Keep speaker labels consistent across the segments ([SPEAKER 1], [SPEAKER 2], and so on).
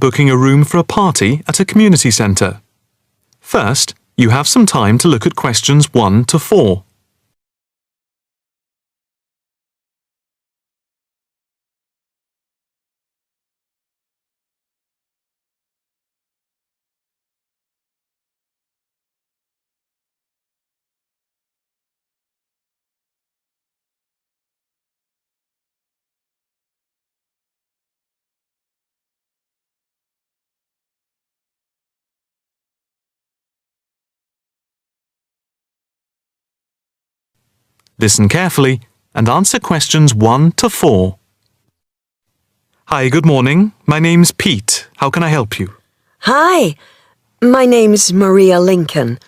[SPEAKER 1] booking a room for a party at a community centre. First, you have some time to look at questions 1 to 4. Listen carefully and answer questions 1 to 4. Hi, good morning. My name's Pete. How can I help you?
[SPEAKER 2] Hi, my name's Maria Lincoln.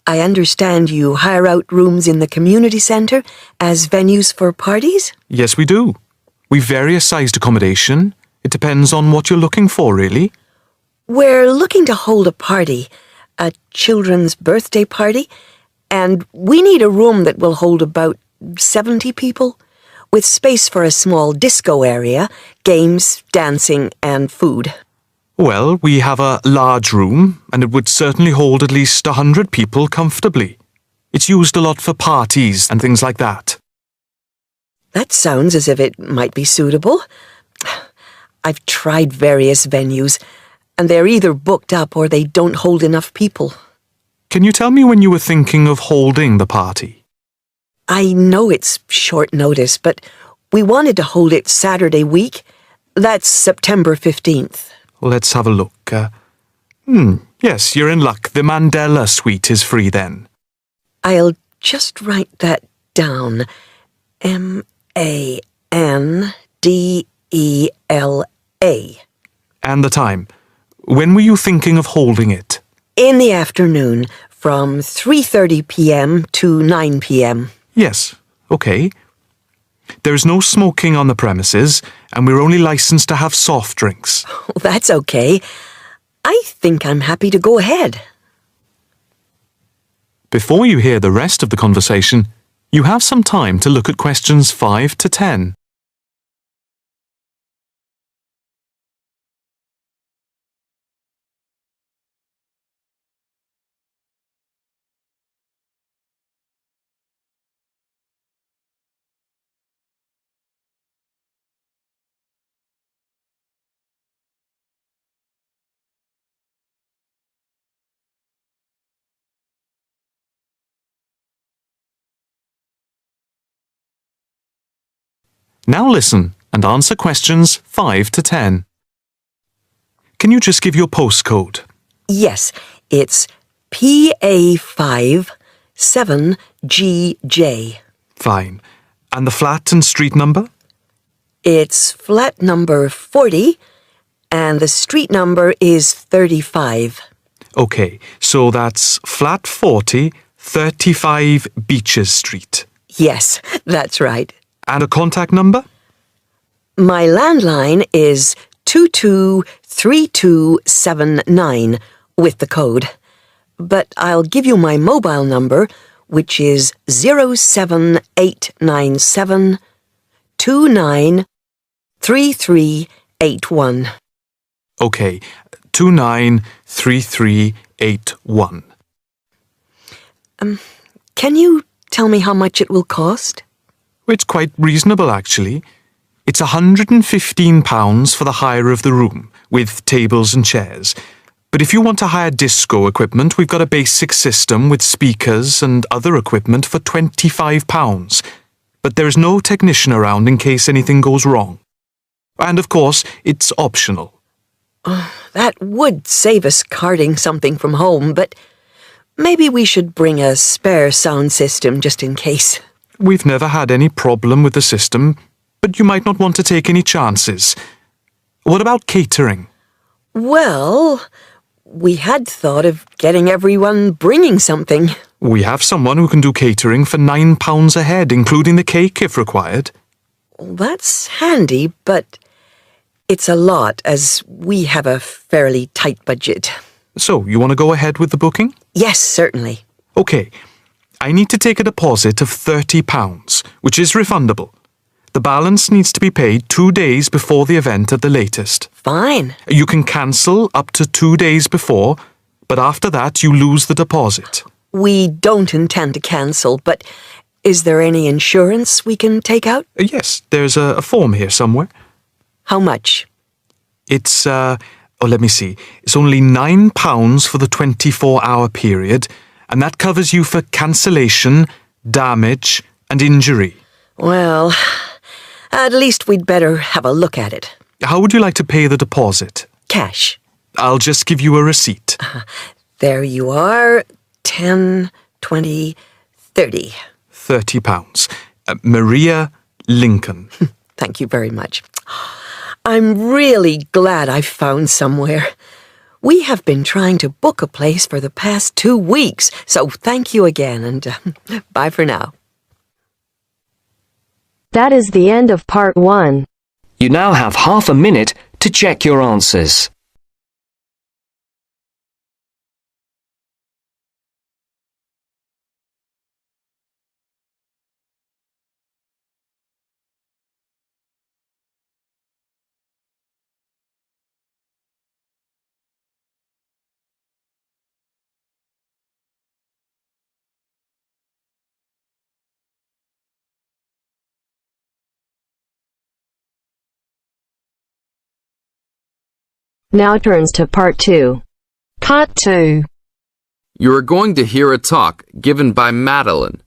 [SPEAKER 2] I understand you hire out rooms in the community centre as venues for parties?
[SPEAKER 1] Yes, we do. We've various sized accommodation. It depends on what you're looking for, really.
[SPEAKER 2] We're looking to hold a party, a children's birthday party, and we need a room that will hold about 70 people, with space for a small disco area, games, dancing, and food.
[SPEAKER 1] Well, we have a large room, and it would certainly hold at least 100 people comfortably. It's used a lot for parties and things like that.
[SPEAKER 2] That sounds as if it might be suitable. I've tried various venues, and they're either booked up or they don't hold enough people.
[SPEAKER 1] Can you tell me when you were thinking of holding the party?
[SPEAKER 2] I know it's short notice, but we wanted to hold it Saturday week. That's September 15th.
[SPEAKER 1] Let's have a look. Yes, you're in luck. The Mandela Suite is free then.
[SPEAKER 2] I'll just write that down. M-A-N-D-E-L-A.
[SPEAKER 1] And the time. When were you thinking of holding it?
[SPEAKER 2] In the afternoon, from 3:30 p.m. to 9 p.m.
[SPEAKER 1] Yes, okay. There is no smoking on the premises, and we're only licensed to have soft drinks.
[SPEAKER 2] That's okay. I think I'm happy to go ahead.
[SPEAKER 1] Before you hear the rest of the conversation, you have some time to look at questions 5 to 10. Now listen and answer questions 5 to 10. Can you just give your postcode?
[SPEAKER 2] Yes, it's PA5 7GJ.
[SPEAKER 1] Fine. And the flat and street number?
[SPEAKER 2] It's flat number 40, and the street number is 35.
[SPEAKER 1] Okay, so that's flat 40, 35 Beaches Street.
[SPEAKER 2] Yes, that's right.
[SPEAKER 1] And a contact number?
[SPEAKER 2] My landline is 223279 with the code. But I'll give you my mobile number, which is 07897 293381.
[SPEAKER 1] Okay, 293381.
[SPEAKER 2] Can you tell me how much it will cost?
[SPEAKER 1] It's quite reasonable, actually. It's £115 for the hire of the room, with tables and chairs. But if you want to hire disco equipment, we've got a basic system with speakers and other equipment for £25. But there is no technician around in case anything goes wrong. And of course, it's optional.
[SPEAKER 2] That would save us carting something from home, but maybe we should bring a spare sound system just in case.
[SPEAKER 1] We've never had any problem with the system, but you might not want to take any chances. What about catering?
[SPEAKER 2] Well, we had thought of getting everyone bringing something.
[SPEAKER 1] We have someone who can do catering for £9 a head, including the cake if required.
[SPEAKER 2] That's handy, but it's a lot as we have a fairly tight budget.
[SPEAKER 1] So, you want to go ahead with the booking?
[SPEAKER 2] Yes, certainly.
[SPEAKER 1] Okay. I need to take a deposit of £30, which is refundable. The balance needs to be paid 2 days before the event at the latest.
[SPEAKER 2] Fine.
[SPEAKER 1] You can cancel up to 2 days before, but after that you lose the deposit.
[SPEAKER 2] We don't intend to cancel, but is there any insurance we can take out?
[SPEAKER 1] Yes, there's a form here somewhere.
[SPEAKER 2] How much?
[SPEAKER 1] It's, let me see. It's only £9 for the 24-hour period, and that covers you for cancellation, damage, and injury.
[SPEAKER 2] Well, at least we'd better have a look at it.
[SPEAKER 1] How would you like to pay the deposit?
[SPEAKER 2] Cash.
[SPEAKER 1] I'll just give you a receipt.
[SPEAKER 2] There you are. 10, 20, 30.
[SPEAKER 1] £30. Maria Lincoln.
[SPEAKER 2] Thank you very much. I'm really glad I found somewhere. We have been trying to book a place for the past 2 weeks, so thank you again, and bye for now.
[SPEAKER 3] That is the end of part 1.
[SPEAKER 4] You now have half a minute to check your answers.
[SPEAKER 3] Now turns to part 2. Part 2.
[SPEAKER 5] You are going to hear a talk given by Madeline.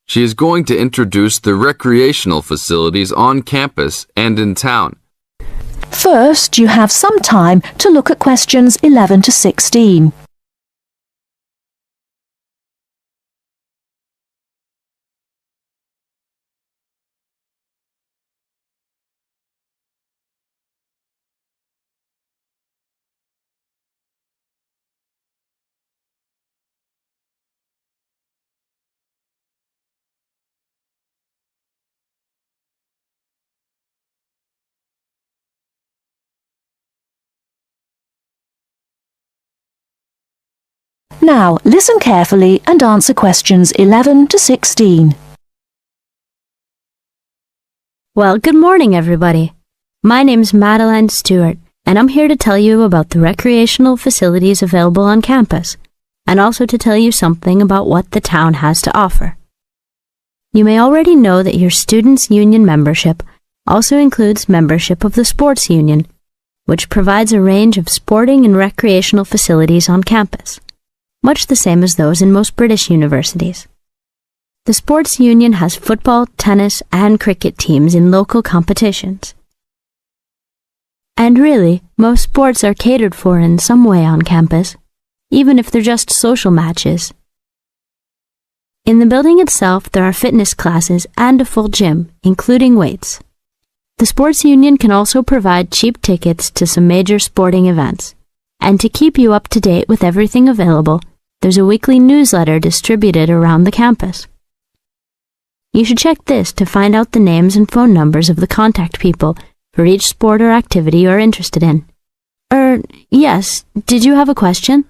[SPEAKER 5] She is going to introduce the recreational facilities on campus and in town.
[SPEAKER 6] First, you have some time to look at questions 11 to 16. Now, listen carefully and answer questions 11 to 16.
[SPEAKER 7] Well, good morning, everybody. My name's Madeline Stewart, and I'm here to tell you about the recreational facilities available on campus, and also to tell you something about what the town has to offer. You may already know that your students' union membership also includes membership of the sports union, which provides a range of sporting and recreational facilities on campus, much the same as those in most British universities. The sports union has football, tennis, and cricket teams in local competitions. And really, most sports are catered for in some way on campus, even if they're just social matches. In the building itself, there are fitness classes and a full gym, including weights. The sports union can also provide cheap tickets to some major sporting events. And to keep you up to date with everything available, there's a weekly newsletter distributed around the campus. You should check this to find out the names and phone numbers of the contact people for each sport or activity you're interested in. Yes, did you have a question?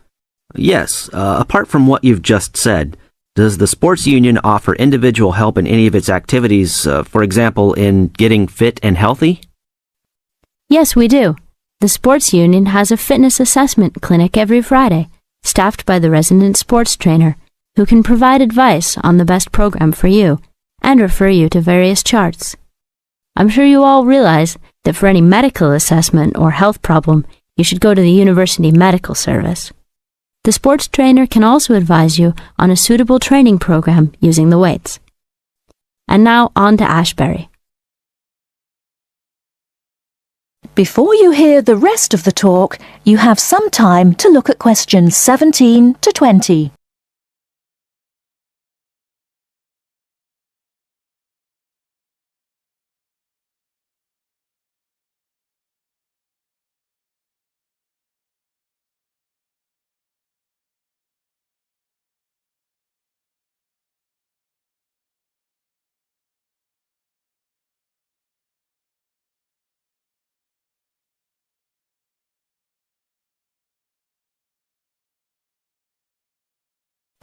[SPEAKER 8] Yes, apart from what you've just said, does the sports union offer individual help in any of its activities, for example, in getting fit and healthy?
[SPEAKER 7] Yes, we do. The sports union has a fitness assessment clinic every Friday, staffed by the resident sports trainer, who can provide advice on the best program for you and refer you to various charts. I'm sure you all realize that for any medical assessment or health problem, you should go to the University Medical Service. The sports trainer can also advise you on a suitable training program using the weights. And now on to Ashbury.
[SPEAKER 6] Before you hear the rest of the talk, you have some time to look at questions 17 to 20.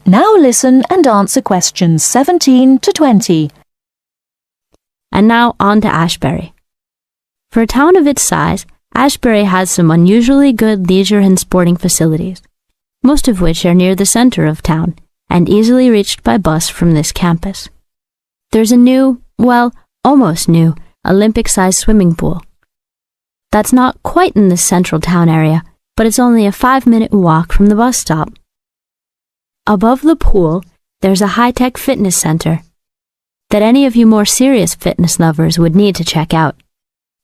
[SPEAKER 6] Now listen and answer questions 17 to 20.
[SPEAKER 7] And now on to Ashbury. For a town of its size, Ashbury has some unusually good leisure and sporting facilities, most of which are near the center of town and easily reached by bus from this campus. There's a new, well, almost new, Olympic-sized swimming pool. That's not quite in the central town area, but it's only a 5-minute walk from the bus stop. Above the pool, there's a high-tech fitness center that any of you more serious fitness lovers would need to check out.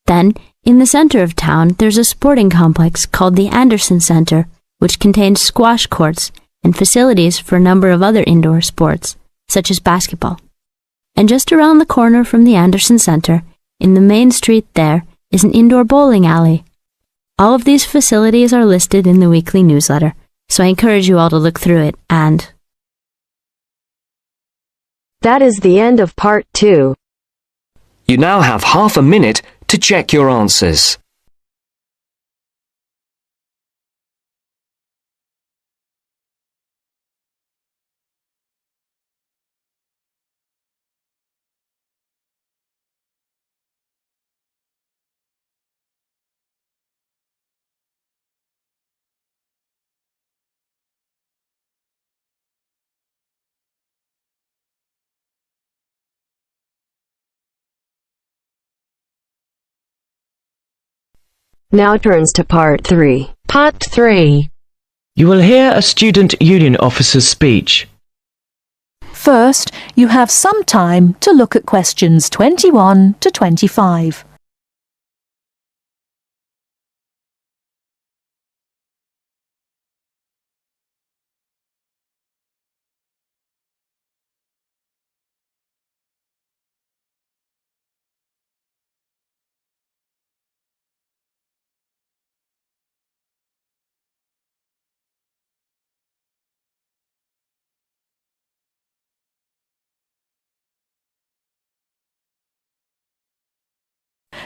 [SPEAKER 7] Then, in the center of town, there's a sporting complex called the Anderson Center, which contains squash courts and facilities for a number of other indoor sports, such as basketball. And just around the corner from the Anderson Center, in the main street there, is an indoor bowling alley. All of these facilities are listed in the weekly newsletter, so I encourage you all to look through it and...
[SPEAKER 3] That is the end of part 2.
[SPEAKER 4] You now have half a minute to check your answers.
[SPEAKER 3] Now turns to part 3. Part 3.
[SPEAKER 9] You will hear a student union officer's speech.
[SPEAKER 6] First, you have some time to look at questions 21 to 25.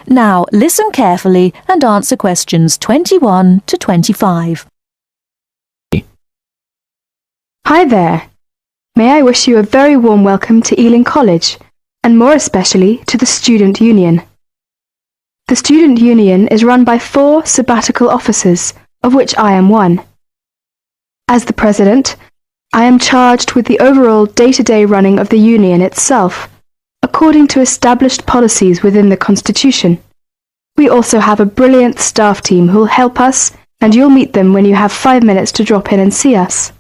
[SPEAKER 6] Now listen carefully and answer questions 21 to 25.
[SPEAKER 10] Hi there. May I wish you a very warm welcome to Ealing College, and more especially to the Student Union. The Student Union is run by 4 sabbatical officers, of which I am one. As the president, I am charged with the overall day-to-day running of the union itself, according to established policies within the Constitution. We also have a brilliant staff team who will help us, and you'll meet them when you have 5 minutes to drop in and see us.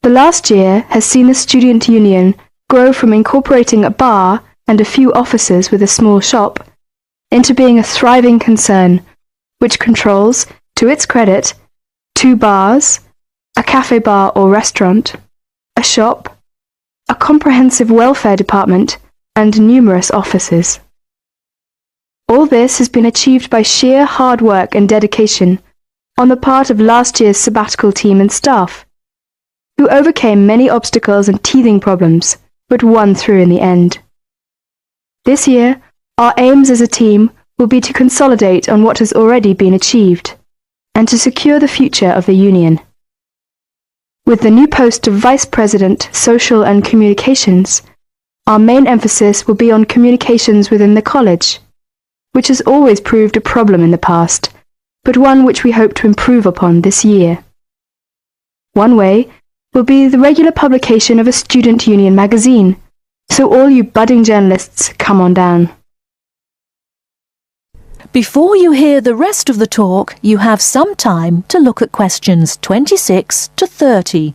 [SPEAKER 10] The last year has seen the Student Union grow from incorporating a bar and a few offices with a small shop into being a thriving concern, which controls, to its credit, 2 bars, a cafe bar or restaurant, a shop, a comprehensive welfare department, and numerous offices. All this has been achieved by sheer hard work and dedication on the part of last year's sabbatical team and staff, who overcame many obstacles and teething problems, but won through in the end. This year, our aims as a team will be to consolidate on what has already been achieved, and to secure the future of the Union. With the new post of Vice President, Social and Communications, our main emphasis will be on communications within the college, which has always proved a problem in the past, but one which we hope to improve upon this year. One way will be the regular publication of a student union magazine, so all you budding journalists, come on down.
[SPEAKER 6] Before you hear the rest of the talk, you have some time to look at questions 26 to 30.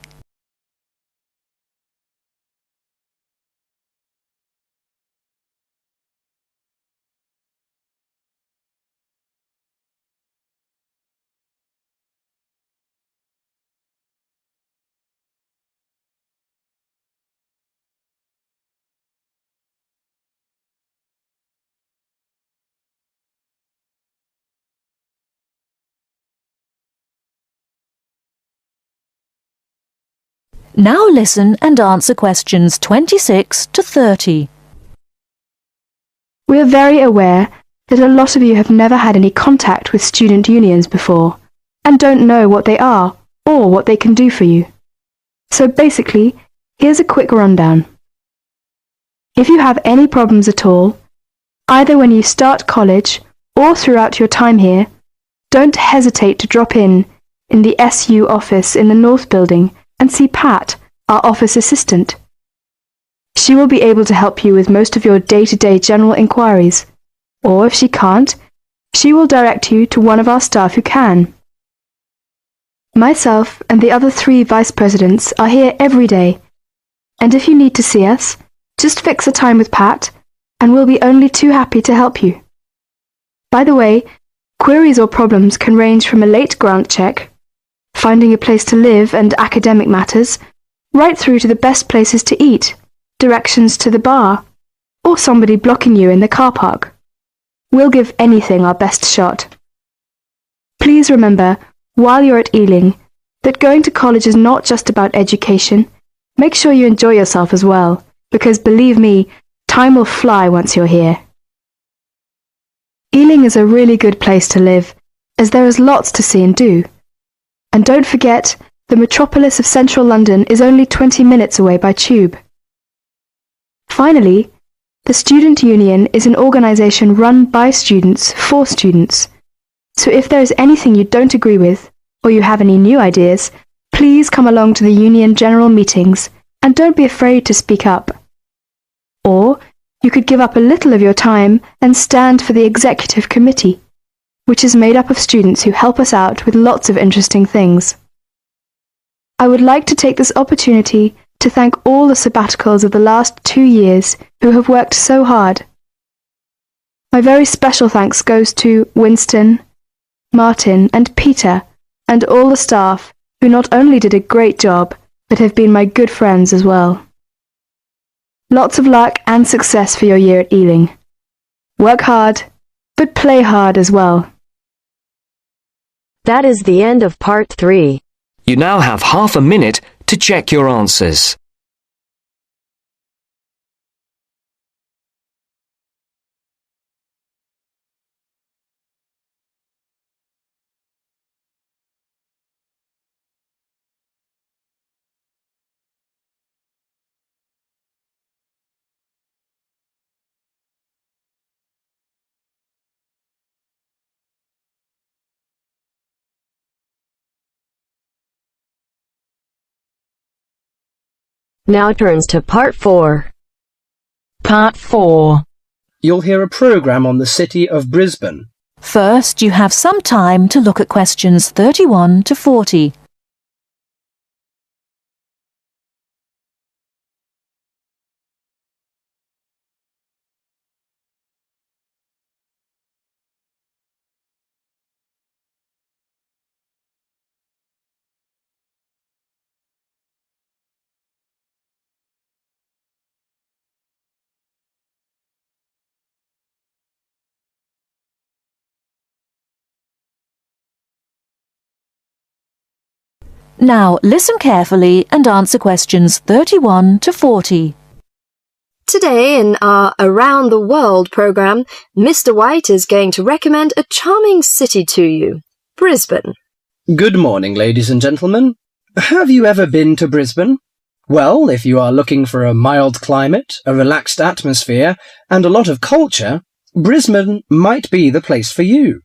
[SPEAKER 6] Now listen and answer questions 26 to 30.
[SPEAKER 10] We are very aware that a lot of you have never had any contact with student unions before, and don't know what they are or what they can do for you. So basically, here's a quick rundown. If you have any problems at all, either when you start college or throughout your time here, don't hesitate to drop in the SU office in the North Building and see Pat, our office assistant. She will be able to help you with most of your day-to-day general inquiries, or if she can't, she will direct you to one of our staff who can. Myself and the other 3 vice presidents are here every day, and if you need to see us, just fix a time with Pat, and we'll be only too happy to help you. By the way, queries or problems can range from a late grant check, finding a place to live and academic matters, right through to the best places to eat, directions to the bar, or somebody blocking you in the car park. We'll give anything our best shot. Please remember, while you're at Ealing, that going to college is not just about education. Make sure you enjoy yourself as well, because believe me, time will fly once you're here. Ealing is a really good place to live, as there is lots to see and do. And don't forget, the metropolis of central London is only 20 minutes away by tube. Finally, the Student Union is an organisation run by students for students. So if there is anything you don't agree with, or you have any new ideas, please come along to the Union General Meetings and don't be afraid to speak up. Or you could give up a little of your time and stand for the Executive Committee, which is made up of students who help us out with lots of interesting things. I would like to take this opportunity to thank all the sabbaticals of the last 2 years who have worked so hard. My very special thanks goes to Winston, Martin and Peter and all the staff who not only did a great job, but have been my good friends as well. Lots of luck and success for your year at Ealing. Work hard, but play hard as well.
[SPEAKER 3] That is the end of part 3.
[SPEAKER 4] You now have half a minute to check your answers.
[SPEAKER 3] Now turns to part 4.
[SPEAKER 6] Part 4.
[SPEAKER 11] You'll hear a programme on the city of Brisbane.
[SPEAKER 6] First, you have some time to look at questions 31 to 40. Now listen carefully and answer questions 31 to 40.
[SPEAKER 12] Today in our Around the World programme, Mr. White is going to recommend a charming city to you, Brisbane.
[SPEAKER 11] Good morning, ladies and gentlemen. Have you ever been to Brisbane? Well, if you are looking for a mild climate, a relaxed atmosphere, and a lot of culture, Brisbane might be the place for you.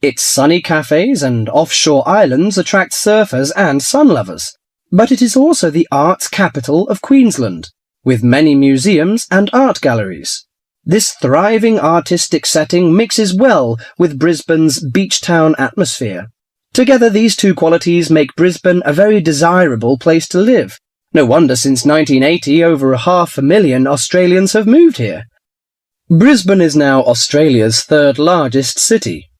[SPEAKER 11] Its sunny cafes and offshore islands attract surfers and sun lovers. But it is also the arts capital of Queensland, with many museums and art galleries. This thriving artistic setting mixes well with Brisbane's beach town atmosphere. Together, these two qualities make Brisbane a very desirable place to live. No wonder since 1980 over 500,000 Australians have moved here. Brisbane is now Australia's third largest city.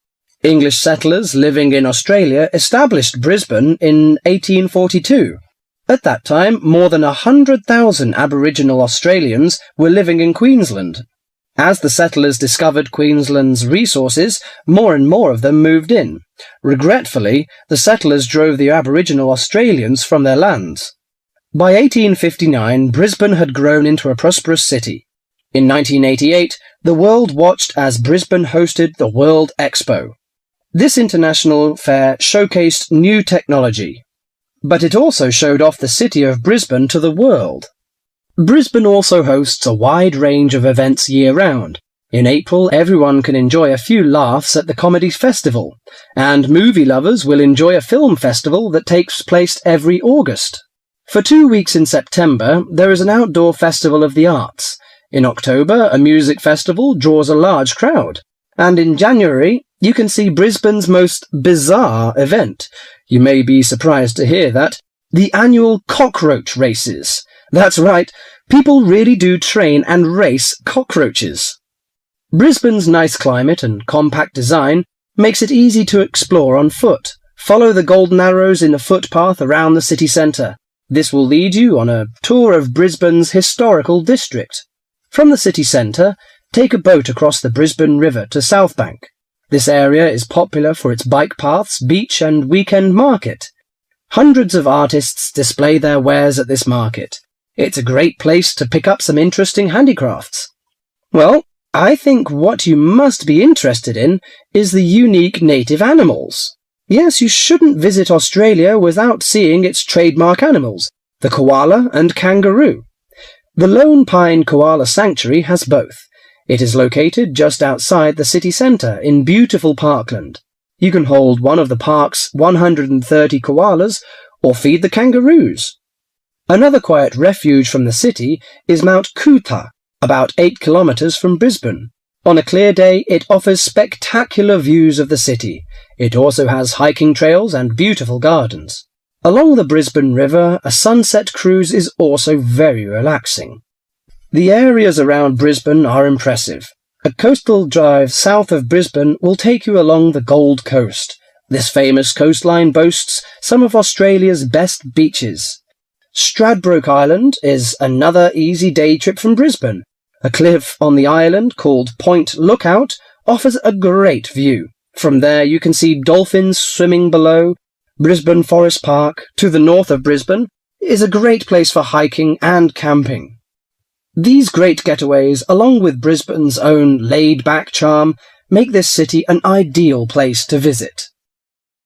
[SPEAKER 11] English settlers living in Australia established Brisbane in 1842. At that time, more than 100,000 Aboriginal Australians were living in Queensland. As the settlers discovered Queensland's resources, more and more of them moved in. Regretfully, the settlers drove the Aboriginal Australians from their lands. By 1859, Brisbane had grown into a prosperous city. In 1988, the world watched as Brisbane hosted the World Expo. This international fair showcased new technology, but it also showed off the city of Brisbane to the world. Brisbane also hosts a wide range of events year-round. In April, everyone can enjoy a few laughs at the Comedy Festival, and movie lovers will enjoy a film festival that takes place every August. For 2 weeks in September, there is an outdoor festival of the arts. In October, a music festival draws a large crowd. And in January, you can see Brisbane's most bizarre event. You may be surprised to hear that. The annual cockroach races. That's right, people really do train and race cockroaches. Brisbane's nice climate and compact design makes it easy to explore on foot. Follow the golden arrows in the footpath around the city centre. This will lead you on a tour of Brisbane's historical district. From the city centre, take a boat across the Brisbane River to Southbank. This area is popular for its bike paths, beach and weekend market. Hundreds of artists display their wares at this market. It's a great place to pick up some interesting handicrafts. Well, I think what you must be interested in is the unique native animals. Yes, you shouldn't visit Australia without seeing its trademark animals, the koala and kangaroo. The Lone Pine Koala Sanctuary has both. It is located just outside the city centre in beautiful parkland. You can hold one of the park's 130 koalas or feed the kangaroos. Another quiet refuge from the city is Mount Coot-tha, about 8 kilometres from Brisbane. On a clear day, it offers spectacular views of the city. It also has hiking trails and beautiful gardens. Along the Brisbane River, a sunset cruise is also very relaxing. The areas around Brisbane are impressive. A coastal drive south of Brisbane will take you along the Gold Coast. This famous coastline boasts some of Australia's best beaches. Stradbroke Island is another easy day trip from Brisbane. A cliff on the island called Point Lookout offers a great view. From there you can see dolphins swimming below. Brisbane Forest Park, to the north of Brisbane, is a great place for hiking and camping. These great getaways, along with Brisbane's own laid-back charm, make this city an ideal place to visit.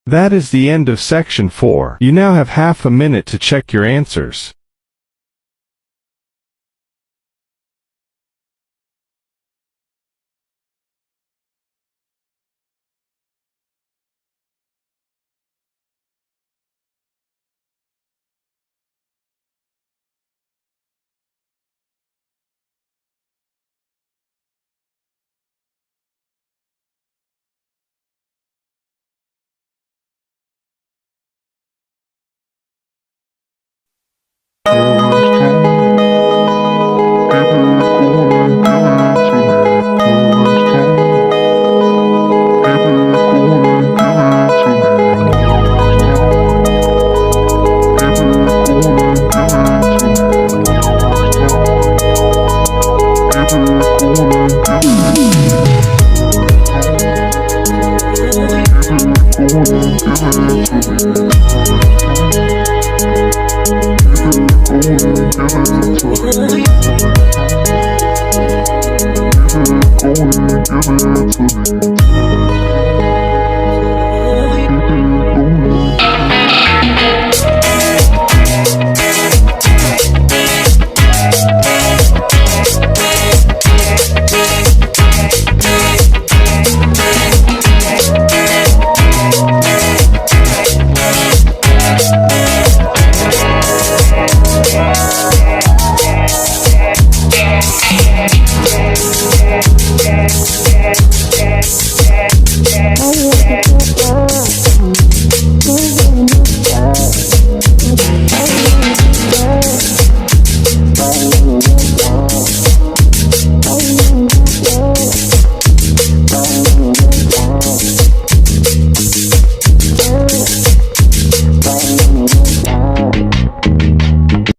[SPEAKER 13] That is the end of section 4. You now have half a minute to check your answers.
[SPEAKER 14] Give it to me.